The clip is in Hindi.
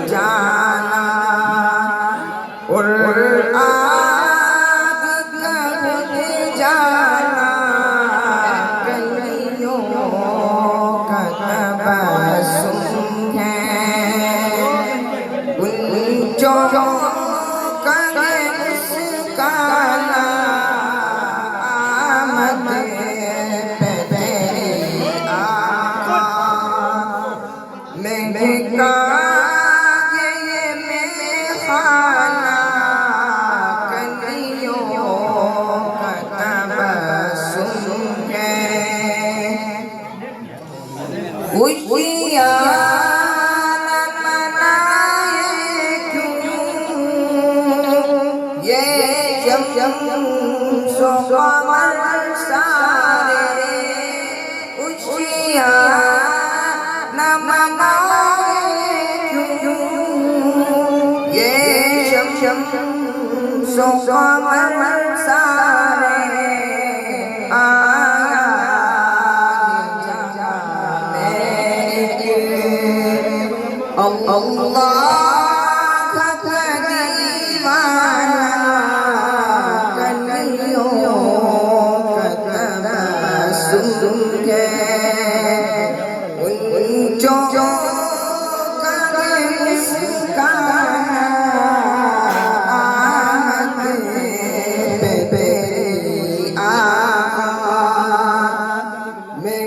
जाना और आग कब जाना कलियों का तबस्सुम है उन जो करे मुस्काना आमद पे तेरी आका मैं का Allah ka दीवाना कलियों का तबस्सुम है उन जो करे मुस्काना आमद पे तेरी आका मैं